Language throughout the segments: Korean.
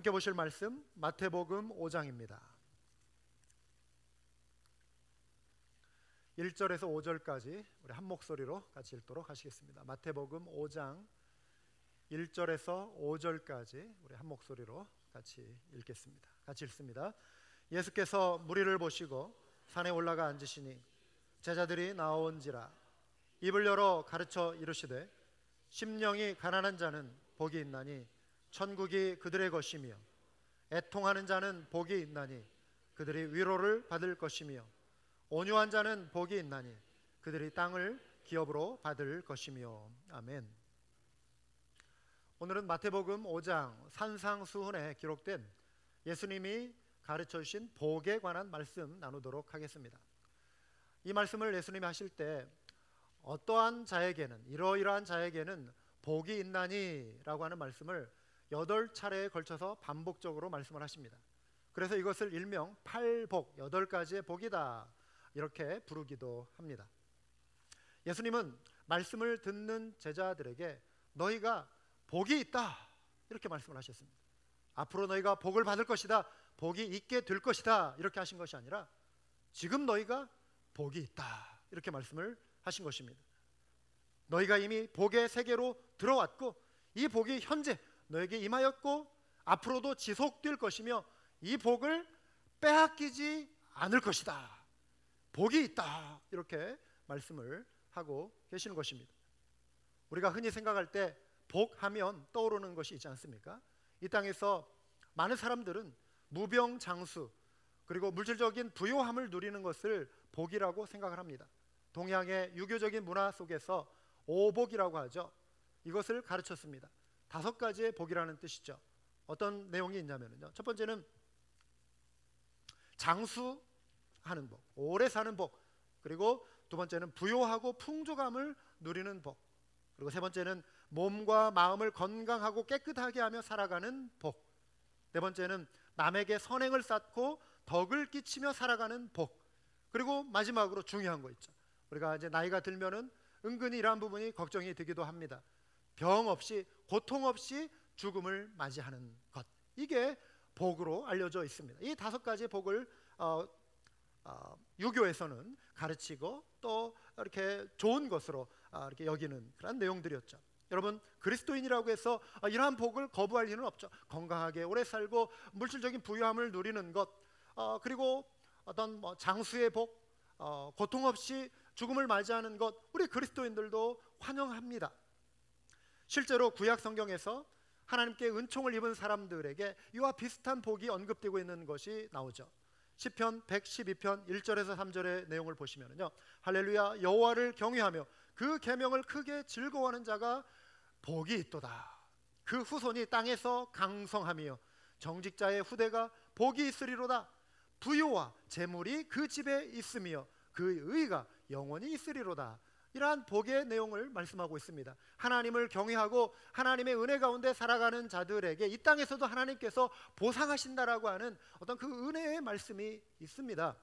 함께 보실 말씀 마태복음 5장입니다. 1절에서 5절까지 우리 한 목소리로 같이 읽도록 하시겠습니다. 마태복음 5장 1절에서 5절까지 우리 한 목소리로 같이 읽겠습니다. 같이 읽습니다. 예수께서 무리를 보시고 산에 올라가 앉으시니 제자들이 나온지라 입을 열어 가르쳐 이르시되 심령이 가난한 자는 복이 있나니 천국이 그들의 것이며 애통하는 자는 복이 있나니 그들이 위로를 받을 것이며 온유한 자는 복이 있나니 그들이 땅을 기업으로 받을 것이며. 아멘. 오늘은 마태복음 5장 산상수훈에 기록된 예수님이 가르쳐 주신 복에 관한 말씀 나누도록 하겠습니다. 이 말씀을 예수님이 하실 때 어떠한 자에게는, 이러이러한 자에게는 복이 있나니 라고 하는 말씀을 8차례에 걸쳐서 반복적으로 말씀을 하십니다. 그래서 이것을 일명 8복, 8가지의 복이다 이렇게 부르기도 합니다. 예수님은 말씀을 듣는 제자들에게 너희가 복이 있다 이렇게 말씀을 하셨습니다. 앞으로 너희가 복을 받을 것이다, 복이 있게 될 것이다 이렇게 하신 것이 아니라 지금 너희가 복이 있다 이렇게 말씀을 하신 것입니다. 너희가 이미 복의 세계로 들어왔고 이 복이 현재 너에게 임하였고 앞으로도 지속될 것이며 이 복을 빼앗기지 않을 것이다, 복이 있다 이렇게 말씀을 하고 계시는 것입니다. 우리가 흔히 생각할 때 복하면 떠오르는 것이 있지 않습니까? 이 땅에서 많은 사람들은 무병장수 그리고 물질적인 부요함을 누리는 것을 복이라고 생각을 합니다. 동양의 유교적인 문화 속에서 오복이라고 하죠. 이것을 가르쳤습니다. 5가지의 복이라는 뜻이죠. 어떤 내용이 있냐면요, 첫 번째는 장수하는 복, 오래 사는 복, 그리고 두 번째는 부요하고 풍족함을 누리는 복, 그리고 세 번째는 몸과 마음을 건강하고 깨끗하게 하며 살아가는 복, 네 번째는 남에게 선행을 쌓고 덕을 끼치며 살아가는 복, 그리고 마지막으로 중요한 거 있죠. 우리가 이제 나이가 들면은 은근히 이러한 부분이 걱정이 되기도 합니다. 병 없이, 고통 없이 죽음을 맞이하는 것, 이게 복으로 알려져 있습니다. 이 5가지의 복을 유교에서는 가르치고 또 이렇게 좋은 것으로 이렇게 여기는 그런 내용들이었죠. 여러분, 그리스도인이라고 해서 이러한 복을 거부할 이유는 없죠. 건강하게 오래 살고 물질적인 부유함을 누리는 것, 그리고 어떤 장수의 복, 고통 없이 죽음을 맞이하는 것, 우리 그리스도인들도 환영합니다. 실제로 구약 성경에서 하나님께 은총을 입은 사람들에게 이와 비슷한 복이 언급되고 있는 것이 나오죠. 시편 112편 1절에서 3절의 내용을 보시면요, 할렐루야, 여호와를 경외하며 그 계명을 크게 즐거워하는 자가 복이 있도다. 그 후손이 땅에서 강성하며 정직자의 후대가 복이 있으리로다. 부요와 재물이 그 집에 있으며 그 의가 영원히 있으리로다. 이러한 복의 내용을 말씀하고 있습니다. 하나님을 경외하고 하나님의 은혜 가운데 살아가는 자들에게 이 땅에서도 하나님께서 보상하신다라고 하는 어떤 그 은혜의 말씀이 있습니다.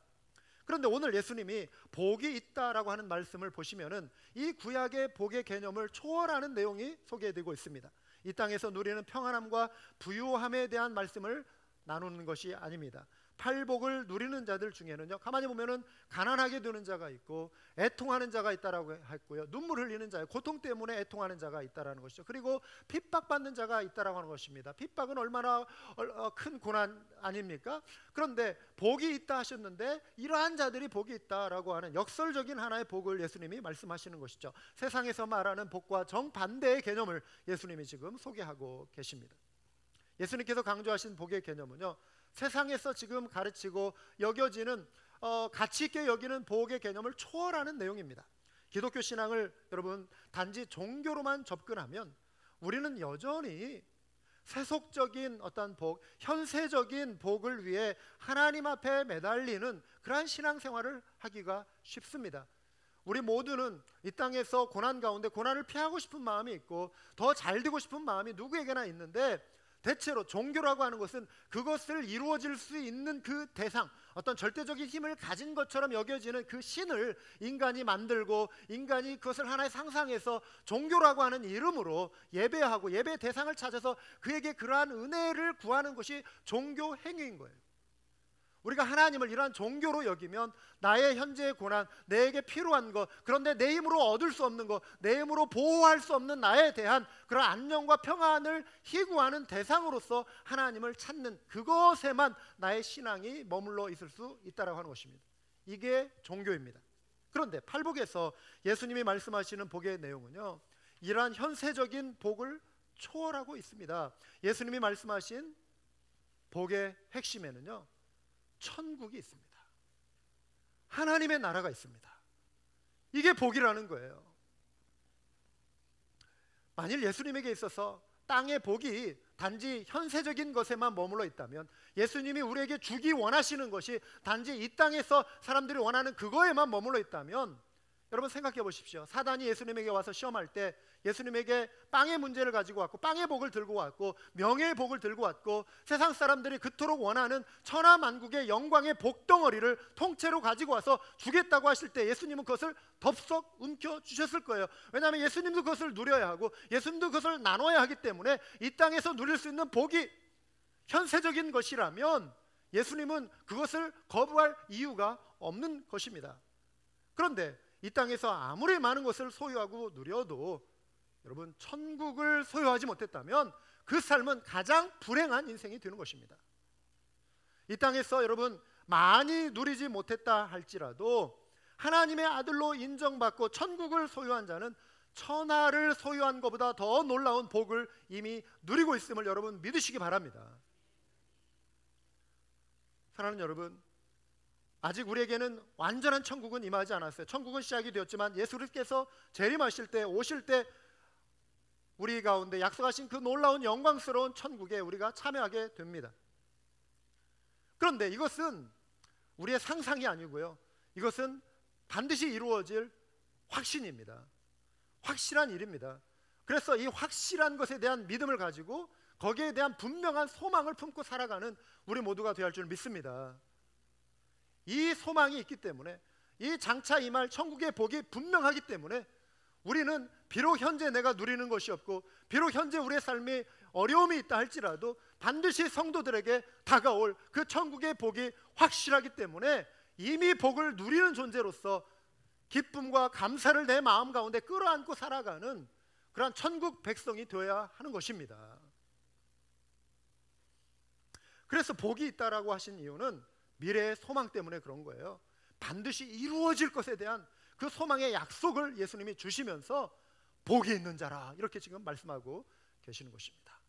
그런데 오늘 예수님이 복이 있다라고 하는 말씀을 보시면은 이 구약의 복의 개념을 초월하는 내용이 소개되고 있습니다. 이 땅에서 누리는 평안함과 부유함에 대한 말씀을 나누는 것이 아닙니다. 팔복을 누리는 자들 중에는요, 가만히 보면은 가난하게 되는 자가 있고 애통하는 자가 있다라고 했고요, 눈물 흘리는 자, 고통 때문에 애통하는 자가 있다라는 것이죠. 그리고 핍박받는 자가 있다라고 하는 것입니다. 핍박은 얼마나 큰 고난 아닙니까? 그런데 복이 있다 하셨는데 이러한 자들이 복이 있다라고 하는 역설적인 하나의 복을 예수님이 말씀하시는 것이죠. 세상에서 말하는 복과 정반대의 개념을 예수님이 지금 소개하고 계십니다. 예수님께서 강조하신 복의 개념은요, 세상에서 지금 가르치고 여겨지는 가치 있게 여기는 복의 개념을 초월하는 내용입니다. 기독교 신앙을 여러분 단지 종교로만 접근하면 우리는 여전히 세속적인 어떤 복, 현세적인 복을 위해 하나님 앞에 매달리는 그러한 신앙생활을 하기가 쉽습니다. 우리 모두는 이 땅에서 고난 가운데 고난을 피하고 싶은 마음이 있고 더 잘 되고 싶은 마음이 누구에게나 있는데 대체로 종교라고 하는 것은 그것을 이루어질 수 있는 그 대상, 어떤 절대적인 힘을 가진 것처럼 여겨지는 그 신을 인간이 만들고 인간이 그것을 하나의 상상해서 종교라고 하는 이름으로 예배하고 예배 대상을 찾아서 그에게 그러한 은혜를 구하는 것이 종교 행위인 거예요. 우리가 하나님을 이러한 종교로 여기면 나의 현재의 고난, 내게 필요한 것, 그런데 내 힘으로 얻을 수 없는 것, 내 힘으로 보호할 수 없는 나에 대한 그런 안녕과 평안을 희구하는 대상으로서 하나님을 찾는 그것에만 나의 신앙이 머물러 있을 수 있다라고 하는 것입니다. 이게 종교입니다. 그런데 팔복에서 예수님이 말씀하시는 복의 내용은요, 이러한 현세적인 복을 초월하고 있습니다. 예수님이 말씀하신 복의 핵심에는요, 천국이 있습니다. 하나님의 나라가 있습니다. 이게 복이라는 거예요. 만일 예수님에게 있어서 땅의 복이 단지 현세적인 것에만 머물러 있다면, 예수님이 우리에게 주기 원하시는 것이 단지 이 땅에서 사람들이 원하는 그거에만 머물러 있다면, 여러분 생각해 보십시오. 사단이 예수님에게 와서 시험할 때 예수님에게 빵의 문제를 가지고 왔고, 빵의 복을 들고 왔고, 명예의 복을 들고 왔고, 세상 사람들이 그토록 원하는 천하만국의 영광의 복덩어리를 통째로 가지고 와서 주겠다고 하실 때 예수님은 그것을 덥석 움켜주셨을 거예요. 왜냐하면 예수님도 그것을 누려야 하고 예수님도 그것을 나눠야 하기 때문에, 이 땅에서 누릴 수 있는 복이 현세적인 것이라면 예수님은 그것을 거부할 이유가 없는 것입니다. 그런데 이 땅에서 아무리 많은 것을 소유하고 누려도 여러분, 천국을 소유하지 못했다면 그 삶은 가장 불행한 인생이 되는 것입니다. 이 땅에서 여러분 많이 누리지 못했다 할지라도 하나님의 아들로 인정받고 천국을 소유한 자는 천하를 소유한 것보다 더 놀라운 복을 이미 누리고 있음을 여러분 믿으시기 바랍니다. 사랑하는 여러분, 아직 우리에게는 완전한 천국은 임하지 않았어요. 천국은 시작이 되었지만 예수님께서 재림하실 때, 오실 때 우리 가운데 약속하신 그 놀라운 영광스러운 천국에 우리가 참여하게 됩니다. 그런데 이것은 우리의 상상이 아니고요, 이것은 반드시 이루어질 확신입니다. 확실한 일입니다. 그래서 이 확실한 것에 대한 믿음을 가지고 거기에 대한 분명한 소망을 품고 살아가는 우리 모두가 되어야 할 줄 믿습니다. 이 소망이 있기 때문에, 이 장차 임할 천국의 복이 분명하기 때문에 우리는 비록 현재 내가 누리는 것이 없고 비록 현재 우리의 삶이 어려움이 있다 할지라도 반드시 성도들에게 다가올 그 천국의 복이 확실하기 때문에 이미 복을 누리는 존재로서 기쁨과 감사를 내 마음 가운데 끌어안고 살아가는 그러한 천국 백성이 되어야 하는 것입니다. 그래서 복이 있다라고 하신 이유는 미래의 소망 때문에 그런 거예요. 반드시 이루어질 것에 대한 그 소망의 약속을 예수님이 주시면서 복이 있는 자라, 이렇게 지금 말씀하고 계시는 것입니다.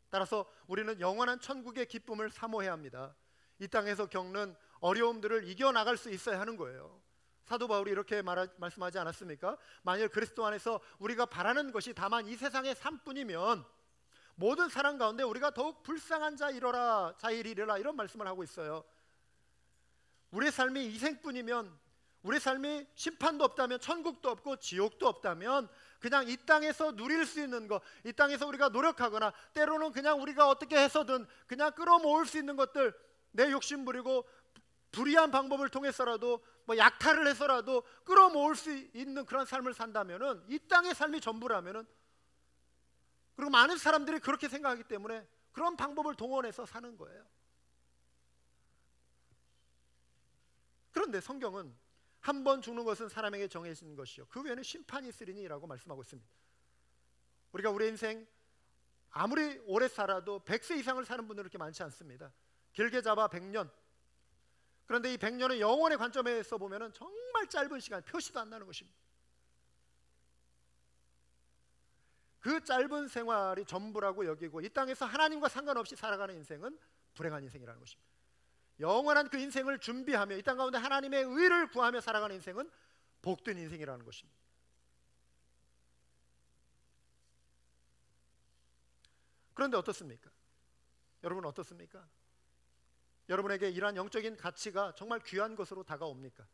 따라서 우리는 영원한 천국의 기쁨을 사모해야 합니다. 이 땅에서 겪는 어려움들을 이겨나갈 수 있어야 하는 거예요. 사도 바울이 이렇게 말씀하지 않았습니까? 만일 그리스도 안에서 우리가 바라는 것이 다만 이 세상의 삶뿐이면 모든 사람 가운데 우리가 더욱 불쌍한 자이러라, 자일이라, 이런 말씀을 하고 있어요. 우리의 삶이 이 생뿐이면, 우리 삶이 심판도 없다면, 천국도 없고 지옥도 없다면, 그냥 이 땅에서 누릴 수 있는 것, 이 땅에서 우리가 노력하거나 때로는 그냥 우리가 어떻게 해서든 그냥 끌어모을 수 있는 것들, 내 욕심 부리고 불의한 방법을 통해서라도 약탈을 해서라도 끌어모을 수 있는 그런 삶을 산다면은, 이 땅의 삶이 전부라면은, 그리고 많은 사람들이 그렇게 생각하기 때문에 그런 방법을 동원해서 사는 거예요. 그런데 성경은 한 번 죽는 것은 사람에게 정해진 것이요 그 외에는 심판이 있으리니 라고 말씀하고 있습니다. 우리가 우리 인생 아무리 오래 살아도 100세 이상을 사는 분들은 그렇게 많지 않습니다. 길게 잡아 100년. 그런데 이 100년은 영원의 관점에서 보면 정말 짧은 시간, 표시도 안 나는 것입니다. 그 짧은 생활이 전부라고 여기고 이 땅에서 하나님과 상관없이 살아가는 인생은 불행한 인생이라는 것입니다. 영원한 그 인생을 준비하며 이 땅 가운데 하나님의 의를 구하며 살아가는 인생은 복된 인생이라는 것입니다. 그런데 어떻습니까? 여러분 어떻습니까? 여러분에게 이러한 영적인 가치가 정말 귀한 것으로 다가옵니까?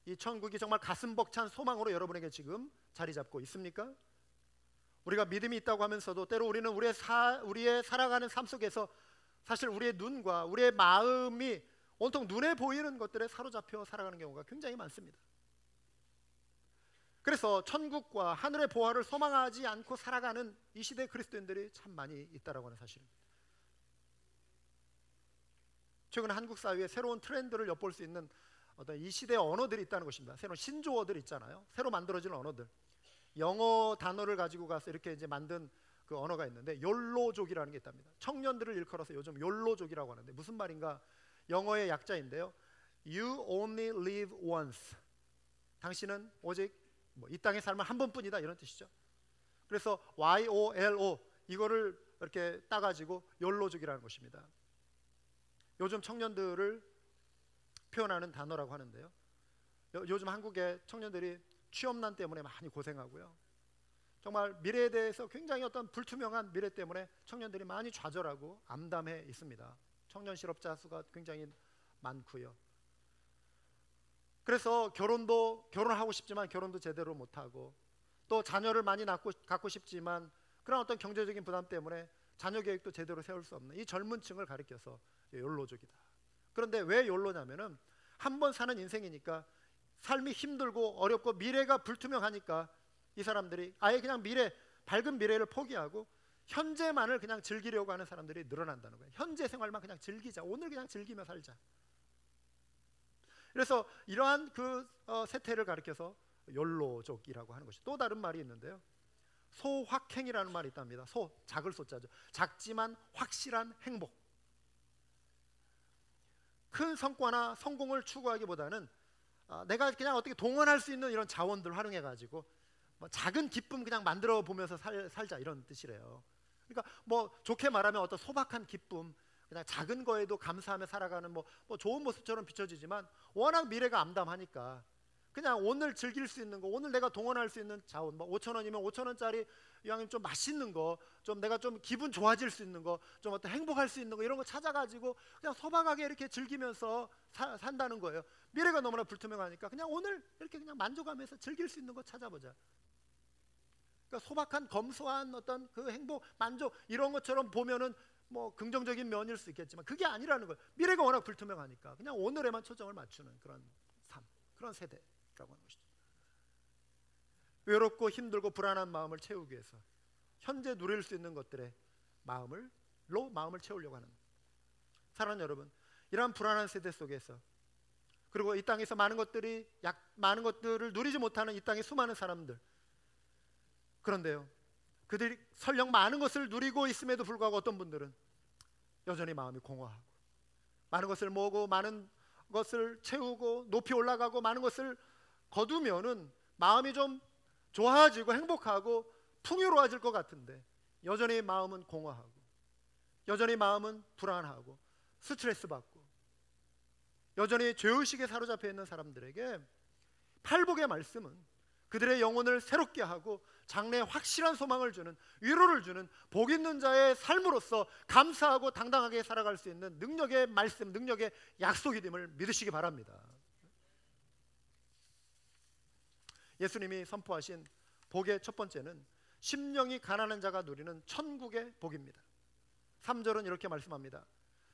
이 천국이 정말 가슴 벅찬 소망으로 여러분에게 지금 자리 잡고 있습니까? 우리가 믿음이 있다고 하면서도 때로 우리는 우리의 살아가는 삶 속에서 사실 우리의 눈과 우리의 마음이 온통 눈에 보이는 것들에 사로잡혀 살아가는 경우가 굉장히 많습니다. 그래서 천국과 하늘의 보화를 소망하지 않고 살아가는 이 시대 그리스도인들이 참 많이 있다라고 하는 사실입니다. 최근 한국 사회에 새로운 트렌드를 엿볼 수 있는 어떤 이 시대의 언어들이 있다는 것입니다. 새로운 신조어들 있잖아요. 새로 만들어진 언어들. 영어 단어를 가지고 가서 이렇게 이제 만든 그 언어가 있는데 욜로족이라는 게 있답니다. 청년들을 일컬어서 요즘 욜로족이라고 하는데 무슨 말인가? 영어의 약자인데요. You only live once. 당신은 오직 이 땅의 삶을 한 번뿐이다, 이런 뜻이죠. 그래서 YOLO 이거를 이렇게 따가지고 욜로족이라는 것입니다. 요즘 청년들을 표현하는 단어라고 하는데요. 요즘 한국의 청년들이 취업난 때문에 많이 고생하고요. 정말 미래에 대해서 굉장히 어떤 불투명한 미래 때문에 청년들이 많이 좌절하고 암담해 있습니다. 청년 실업자 수가 굉장히 많고요. 그래서 결혼하고 싶지만 결혼도 제대로 못하고, 또 자녀를 많이 갖고 싶지만 그런 어떤 경제적인 부담 때문에 자녀 계획도 제대로 세울 수 없는 이 젊은 층을 가리켜서 욜로족이다. 그런데 왜 욜로냐면은 한 번 사는 인생이니까 삶이 힘들고 어렵고 미래가 불투명하니까 이 사람들이 아예 그냥 밝은 미래를 포기하고 현재만을 그냥 즐기려고 하는 사람들이 늘어난다는 거예요. 현재 생활만 그냥 즐기자, 오늘 그냥 즐기며 살자. 그래서 이러한 세태를 가리켜서 욜로족이라고 하는 것이, 또 다른 말이 있는데요. 소확행이라는 말이 있답니다. 작을 소자죠. 작지만 확실한 행복. 큰 성과나 성공을 추구하기보다는 내가 그냥 어떻게 동원할 수 있는 이런 자원들 활용해 가지고 작은 기쁨 그냥 만들어 보면서 살자, 이런 뜻이래요. 그러니까 좋게 말하면 어떤 소박한 기쁨, 그냥 작은 거에도 감사하며 살아가는 좋은 모습처럼 비춰지지만 워낙 미래가 암담하니까 그냥 오늘 즐길 수 있는 거, 오늘 내가 동원할 수 있는 자원, 5,000원이면 5,000원짜리 이왕이면 좀 맛있는 거, 좀 내가 좀 기분 좋아질 수 있는 거, 좀 어떤 행복할 수 있는 거, 이런 거 찾아가지고 그냥 소박하게 이렇게 즐기면서 산다는 거예요. 미래가 너무나 불투명하니까 그냥 오늘 이렇게 그냥 만족하면서 즐길 수 있는 거 찾아보자. 그러니까 소박한 검소한 어떤 그 행복, 만족, 이런 것처럼 보면은 긍정적인 면일 수 있겠지만 그게 아니라는 거예요. 미래가 워낙 불투명하니까 그냥 오늘에만 초점을 맞추는 그런 삶, 그런 세대라고 하는 것이죠. 외롭고 힘들고 불안한 마음을 채우기 위해서 현재 누릴 수 있는 것들의 마음을 채우려고 하는 사랑하는 여러분, 이러한 불안한 세대 속에서, 그리고 이 땅에서 많은 것들을 누리지 못하는 이 땅의 수많은 사람들, 그런데요, 그들이 설령 많은 것을 누리고 있음에도 불구하고 어떤 분들은 여전히 마음이 공허하고, 많은 것을 모으고 많은 것을 채우고 높이 올라가고 많은 것을 거두면은 마음이 좀 좋아지고 행복하고 풍요로워질 것 같은데 여전히 마음은 공허하고, 여전히 마음은 불안하고 스트레스 받고, 여전히 죄의식에 사로잡혀 있는 사람들에게 팔복의 말씀은 그들의 영혼을 새롭게 하고 장래에 확실한 소망을 주는, 위로를 주는 복 있는 자의 삶으로서 감사하고 당당하게 살아갈 수 있는 능력의 말씀, 능력의 약속이 됨을 믿으시기 바랍니다. 예수님이 선포하신 복의 첫 번째는 심령이 가난한 자가 누리는 천국의 복입니다. 3절은 이렇게 말씀합니다.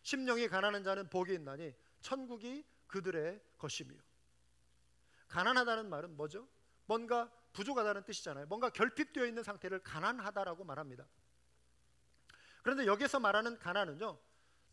심령이 가난한 자는 복이 있나니 천국이 그들의 것이며. 가난하다는 말은 뭐죠? 뭔가 부족하다는 뜻이잖아요. 뭔가 결핍되어 있는 상태를 가난하다라고 말합니다. 그런데 여기서 말하는 가난은요,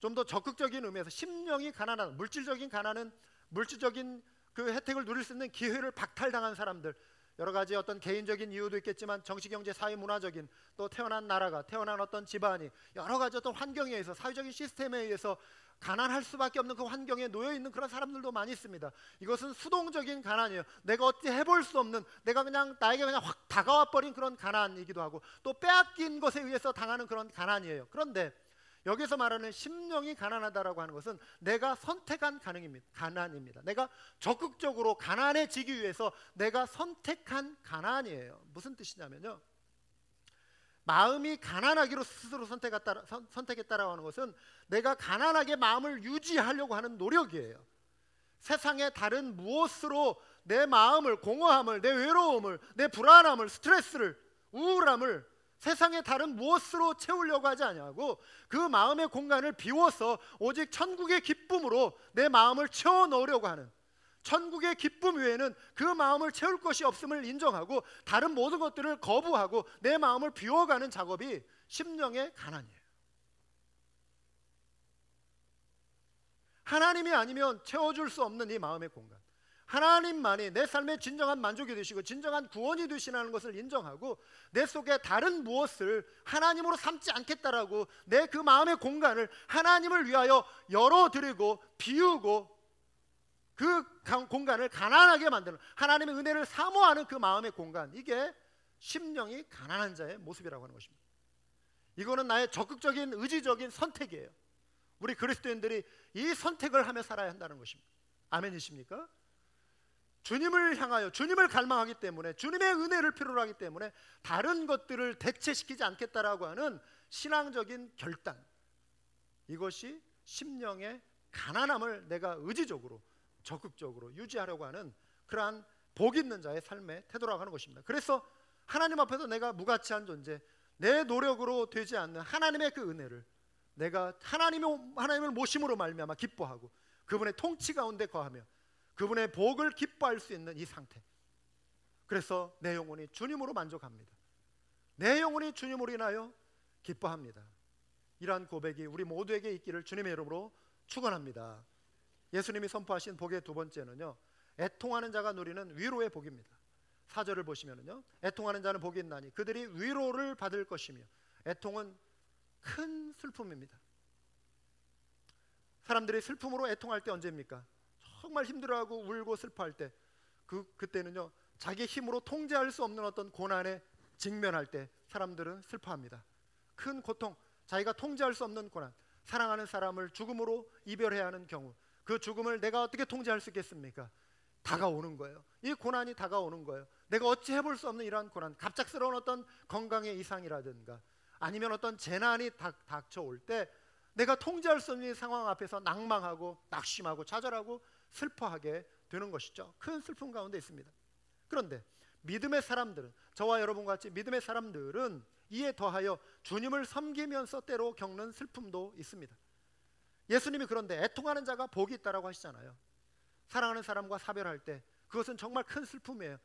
좀 더 적극적인 의미에서 심령이 가난한, 물질적인 가난은 물질적인 그 혜택을 누릴 수 있는 기회를 박탈당한 사람들, 여러 가지 어떤 개인적인 이유도 있겠지만 정치, 경제, 사회, 문화적인, 또 태어난 나라가, 태어난 어떤 집안이 여러 가지 어떤 환경에 의해서, 사회적인 시스템에 의해서 가난할 수밖에 없는 그 환경에 놓여 있는 그런 사람들도 많이 있습니다. 이것은 수동적인 가난이에요. 내가 어떻게 해볼 수 없는, 내가 그냥 나에게 그냥 확 다가와 버린 그런 가난이기도 하고, 또 빼앗긴 것에 의해서 당하는 그런 가난이에요. 그런데 여기서 말하는 심령이 가난하다라고 하는 것은 내가 선택한 가난입니다. 내가 적극적으로 가난해지기 위해서 내가 선택한 가난이에요. 무슨 뜻이냐면요, 마음이 가난하기로 스스로 선택했다라고 하는 것은 내가 가난하게 마음을 유지하려고 하는 노력이에요. 세상의 다른 무엇으로 내 마음을, 공허함을, 내 외로움을, 내 불안함을, 스트레스를, 우울함을 세상의 다른 무엇으로 채우려고 하지 아니하고 그 마음의 공간을 비워서 오직 천국의 기쁨으로 내 마음을 채워 넣으려고 하는, 천국의 기쁨 외에는 그 마음을 채울 것이 없음을 인정하고 다른 모든 것들을 거부하고 내 마음을 비워가는 작업이 심령의 가난이에요. 하나님이 아니면 채워줄 수 없는 이 마음의 공간, 하나님만이 내 삶의 진정한 만족이 되시고 진정한 구원이 되시라는 것을 인정하고 내 속에 다른 무엇을 하나님으로 삼지 않겠다라고 내 그 마음의 공간을 하나님을 위하여 열어드리고 비우고 그 공간을 가난하게 만드는, 하나님의 은혜를 사모하는 그 마음의 공간, 이게 심령이 가난한 자의 모습이라고 하는 것입니다. 이거는 나의 적극적인 의지적인 선택이에요. 우리 그리스도인들이 이 선택을 하며 살아야 한다는 것입니다. 아멘이십니까? 주님을 향하여, 주님을 갈망하기 때문에, 주님의 은혜를 필요로 하기 때문에 다른 것들을 대체시키지 않겠다라고 하는 신앙적인 결단, 이것이 심령의 가난함을 내가 의지적으로 적극적으로 유지하려고 하는 그러한 복 있는 자의 삶의 태도라고 하는 것입니다. 그래서 하나님 앞에서 내가 무가치한 존재, 내 노력으로 되지 않는 하나님의 그 은혜를 내가 하나님을 모심으로 말미암아 기뻐하고 그분의 통치 가운데 거하며 그분의 복을 기뻐할 수 있는 이 상태. 그래서 내 영혼이 주님으로 만족합니다. 내 영혼이 주님으로 인하여 기뻐합니다. 이러한 고백이 우리 모두에게 있기를 주님의 이름으로 축원합니다. 예수님이 선포하신 복의 두 번째는요, 애통하는 자가 누리는 위로의 복입니다. 4절을 보시면은요, 애통하는 자는 복이 있나니 그들이 위로를 받을 것이며. 애통은 큰 슬픔입니다. 사람들이 슬픔으로 애통할 때 언제입니까? 정말 힘들어하고 울고 슬퍼할 때, 그때는요, 자기 힘으로 통제할 수 없는 어떤 고난에 직면할 때 사람들은 슬퍼합니다. 큰 고통, 자기가 통제할 수 없는 고난, 사랑하는 사람을 죽음으로 이별해야 하는 경우, 그 죽음을 내가 어떻게 통제할 수 있겠습니까? 다가오는 거예요. 이 고난이 다가오는 거예요. 내가 어찌 해볼 수 없는 이러한 고난, 갑작스러운 어떤 건강의 이상이라든가 아니면 어떤 재난이 닥쳐올 때 내가 통제할 수 없는 상황 앞에서 낭망하고 낙심하고 좌절하고 슬퍼하게 되는 것이죠. 큰 슬픔 가운데 있습니다. 그런데 믿음의 사람들은, 저와 여러분과 같이 믿음의 사람들은 이에 더하여 주님을 섬기면서 때로 겪는 슬픔도 있습니다. 예수님이 그런데 애통하는 자가 복이 있다라고 하시잖아요. 사랑하는 사람과 사별할 때 그것은 정말 큰 슬픔이에요.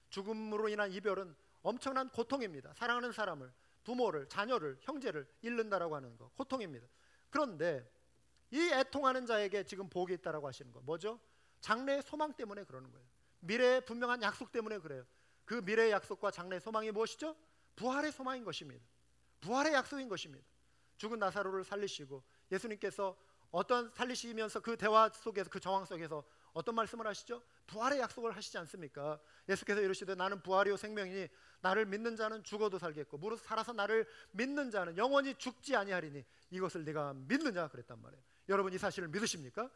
죽음으로 인한 이별은 엄청난 고통입니다. 사랑하는 사람을, 부모를, 자녀를, 형제를 잃는다라고 하는 거 고통입니다. 그런데 이 애통하는 자에게 지금 복이 있다라고 하시는 거 뭐죠? 장래의 소망 때문에 그러는 거예요. 미래의 분명한 약속 때문에 그래요. 그 미래의 약속과 장래의 소망이 무엇이죠? 부활의 소망인 것입니다. 부활의 약속인 것입니다. 죽은 나사로를 살리시고 예수님께서 어떤 살리시면서 그 대화 속에서, 그 정황 속에서 어떤 말씀을 하시죠? 부활의 약속을 하시지 않습니까? 예수께서 이르시되 나는 부활이요 생명이니 나를 믿는 자는 죽어도 살겠고 무릇 살아서 나를 믿는 자는 영원히 죽지 아니하리니 이것을 네가 믿느냐 그랬단 말이에요. 여러분 이 사실을 믿으십니까?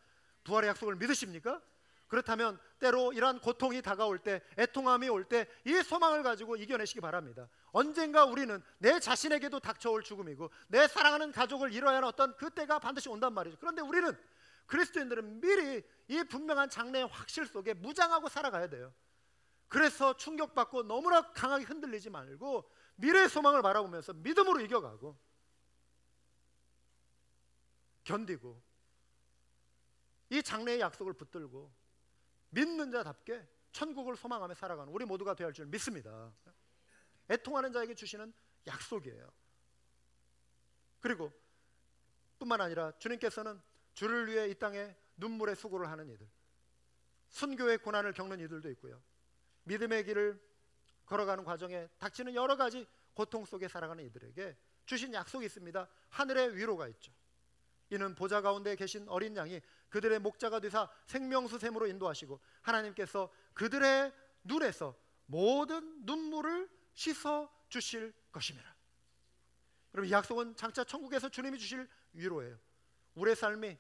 부활의 약속을 믿으십니까? 그렇다면 때로 이러한 고통이 다가올 때, 애통함이 올 때 이 소망을 가지고 이겨내시기 바랍니다. 언젠가 우리는 내 자신에게도 닥쳐올 죽음이고 내 사랑하는 가족을 잃어야 하는 어떤 그때가 반드시 온단 말이죠. 그런데 우리는, 그리스도인들은 미리 이 분명한 장래의 확실 속에 무장하고 살아가야 돼요. 그래서 충격받고 너무나 강하게 흔들리지 말고 미래의 소망을 바라보면서 믿음으로 이겨가고 견디고 이 장래의 약속을 붙들고 믿는 자답게 천국을 소망하며 살아가는 우리 모두가 되어야 할 줄 믿습니다. 애통하는 자에게 주시는 약속이에요. 그리고 뿐만 아니라 주님께서는 주를 위해 이 땅에 눈물의 수고를 하는 이들, 순교의 고난을 겪는 이들도 있고요, 믿음의 길을 걸어가는 과정에 닥치는 여러 가지 고통 속에 살아가는 이들에게 주신 약속이 있습니다. 하늘의 위로가 있죠. 이는 보좌 가운데 계신 어린 양이 그들의 목자가 되사 생명수 샘으로 인도하시고 하나님께서 그들의 눈에서 모든 눈물을 씻어 주실 것입니다. 여러분 이 약속은 장차 천국에서 주님이 주실 위로예요. 우리의 삶이,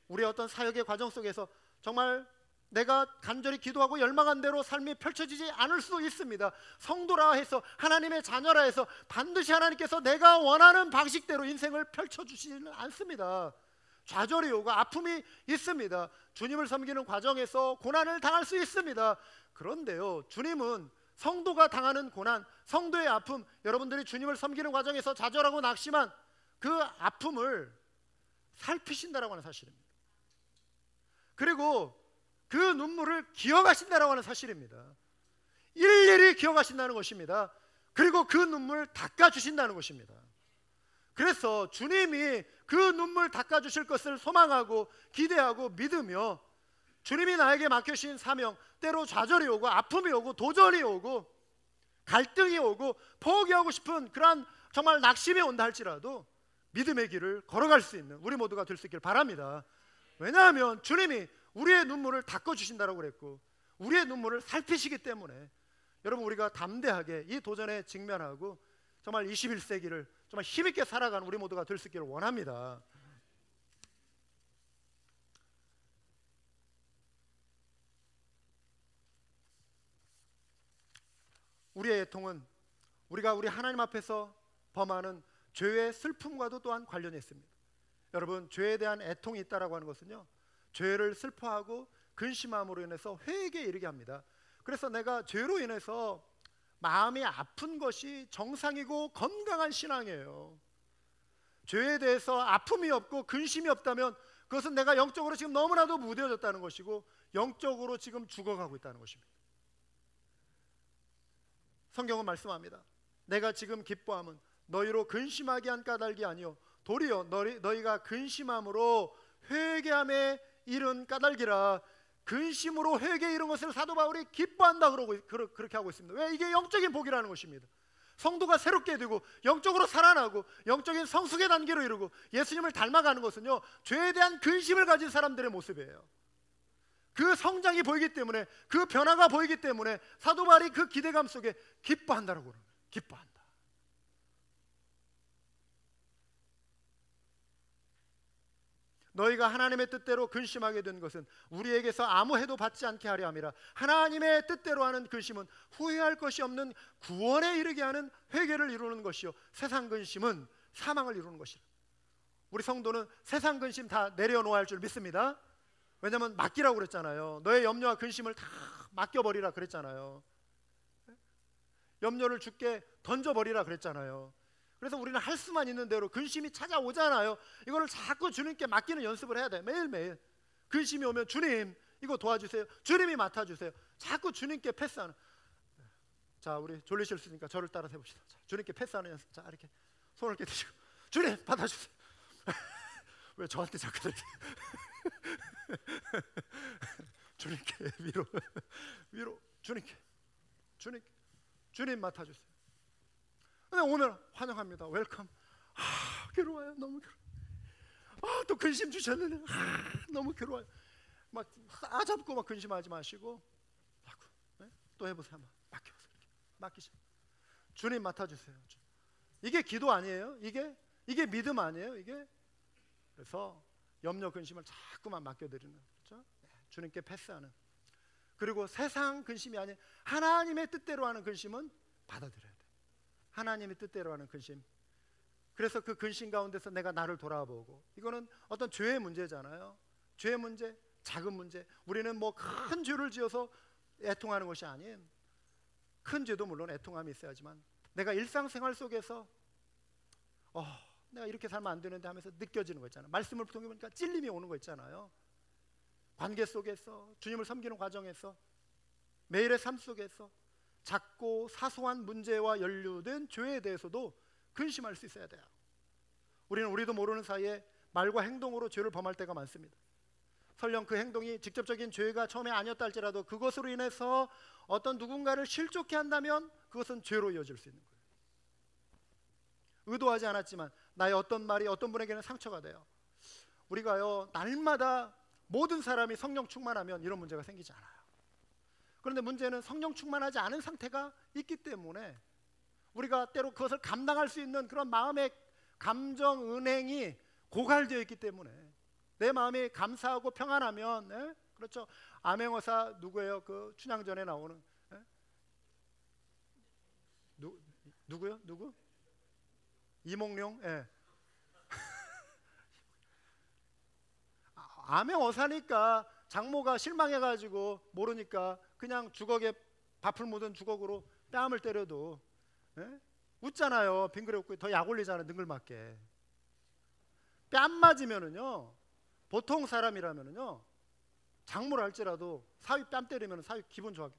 우리의 어떤 사역의 과정 속에서 정말 내가 간절히 기도하고 열망한 대로 삶이 펼쳐지지 않을 수도 있습니다. 성도라 해서, 하나님의 자녀라 해서 반드시 하나님께서 내가 원하는 방식대로 인생을 펼쳐주지는 않습니다. 좌절이 오고 아픔이 있습니다. 주님을 섬기는 과정에서 고난을 당할 수 있습니다. 그런데요, 주님은 성도가 당하는 고난, 성도의 아픔, 여러분들이 주님을 섬기는 과정에서 좌절하고 낙심한 그 아픔을 살피신다라고 하는 사실입니다. 그리고 그 눈물을 기억하신다라고 하는 사실입니다. 일일이 기억하신다는 것입니다. 그리고 그 눈물 닦아주신다는 것입니다. 그래서 주님이 그 눈물 닦아주실 것을 소망하고 기대하고 믿으며 주님이 나에게 맡겨주신 사명, 때로 좌절이 오고 아픔이 오고 도전이 오고 갈등이 오고 포기하고 싶은 그러한 정말 낙심이 온다 할지라도 믿음의 길을 걸어갈 수 있는 우리 모두가 될 수 있길 바랍니다. 왜냐하면 주님이 우리의 눈물을 닦아주신다고 그랬고 우리의 눈물을 살피시기 때문에 여러분, 우리가 담대하게 이 도전에 직면하고 정말 21세기를 정말 힘있게 살아가는 우리 모두가 될 수 있기를 원합니다. 우리의 애통은 우리가 우리 하나님 앞에서 범하는 죄의 슬픔과도 또한 관련이 있습니다. 여러분, 죄에 대한 애통이 있다라고 하는 것은요, 죄를 슬퍼하고 근심함으로 인해서 회개에 이르게 합니다. 그래서 내가 죄로 인해서 마음이 아픈 것이 정상이고 건강한 신앙이에요. 죄에 대해서 아픔이 없고 근심이 없다면 그것은 내가 영적으로 지금 너무나도 무뎌졌다는 것이고 영적으로 지금 죽어가고 있다는 것입니다. 성경은 말씀합니다. 내가 지금 기뻐함은 너희로 근심하게 한 까닭이 아니요 도리어 너희가 근심함으로 회개함에 이른 까닭이라. 근심으로 회개에 이른 것을 사도 바울이 기뻐한다 그렇게 하고 있습니다. 왜? 이게 영적인 복이라는 것입니다. 성도가 새롭게 되고 영적으로 살아나고 영적인 성숙의 단계로 이르고 예수님을 닮아가는 것은요, 죄에 대한 근심을 가진 사람들의 모습이에요. 그 성장이 보이기 때문에, 그 변화가 보이기 때문에 사도 바울이 그 기대감 속에 기뻐한다라고 그러는 거예요. 기뻐한다. 너희가 하나님의 뜻대로 근심하게 된 것은 우리에게서 아무 해도 받지 않게 하려 함이라. 하나님의 뜻대로 하는 근심은 후회할 것이 없는 구원에 이르게 하는 회개를 이루는 것이요 세상 근심은 사망을 이루는 것이라. 우리 성도는 세상 근심 다 내려놓아야 할 줄 믿습니다. 왜냐하면 맡기라고 그랬잖아요. 너의 염려와 근심을 다 맡겨버리라 그랬잖아요. 염려를 주께 던져버리라 그랬잖아요. 그래서 우리는 할 수만 있는 대로 근심이 찾아오잖아요. 이거를 자꾸 주님께 맡기는 연습을 해야 돼. 매일매일 근심이 오면 주님 이거 도와주세요, 주님이 맡아주세요. 자꾸 주님께 패스하는. 자, 우리 졸리실 수 있으니까 저를 따라서 해봅시다. 자, 주님께 패스하는 연습. 자, 이렇게 손을 이렇게 드시고 주님 받아주세요. 왜 저한테 자꾸 그렇게 주님께 위로 주님 맡아주세요. 오면 환영합니다. 웰컴. 괴로워요. 너무 괴로워요. 또 근심 주셨는데 너무 괴로워요. 막 싸잡고 막 근심하지 마시고 자꾸 또 해보세요. 한번 맡겨보세요. 맡기세요. 주님 맡아주세요. 이게 기도 아니에요? 이게 믿음 아니에요? 이게. 그래서 염려 근심을 자꾸만 맡겨드리는, 그렇죠? 주님께 패스하는. 그리고 세상 근심이 아닌 하나님의 뜻대로 하는 근심은 받아들여야 돼. 하나님의 뜻대로 하는 근심. 그래서 그 근심 가운데서 내가 나를 돌아보고, 이거는 어떤 죄의 문제잖아요. 죄의 문제, 작은 문제. 우리는 뭐 큰 죄를 지어서 애통하는 것이 아닌, 큰 죄도 물론 애통함이 있어야지만 내가 일상생활 속에서 내가 이렇게 살면 안 되는데 하면서 느껴지는 거 있잖아요. 말씀을 통해 보니까 찔림이 오는 거 있잖아요. 관계 속에서, 주님을 섬기는 과정에서, 매일의 삶 속에서 작고 사소한 문제와 연루된 죄에 대해서도 근심할 수 있어야 돼요. 우리도 모르는 사이에 말과 행동으로 죄를 범할 때가 많습니다. 설령 그 행동이 직접적인 죄가 처음에 아니었다 할지라도 그것으로 인해서 어떤 누군가를 실족해 한다면 그것은 죄로 이어질 수 있는 거예요. 의도하지 않았지만 나의 어떤 말이 어떤 분에게는 상처가 돼요. 우리가요, 날마다 모든 사람이 성령 충만하면 이런 문제가 생기지 않아요. 그런데 문제는 성령 충만하지 않은 상태가 있기 때문에 우리가 때로 그것을 감당할 수 있는 그런 마음의 감정 은행이 고갈되어 있기 때문에, 내 마음이 감사하고 평안하면, 그렇죠? 암행어사 누구예요? 그 춘향전에 나오는, 누구요? 누구? 이몽룡? 암행어사니까 장모가 실망해가지고 모르니까 그냥 주걱에 밥풀 묻은 주걱으로 뺨을 때려도 예? 웃잖아요. 빙그레 웃고 더 약 올리잖아요. 능글맞게. 뺨 맞으면은요, 보통 사람이라면은요, 장모를 할지라도 사위 뺨 때리면 사위 기분 좋아.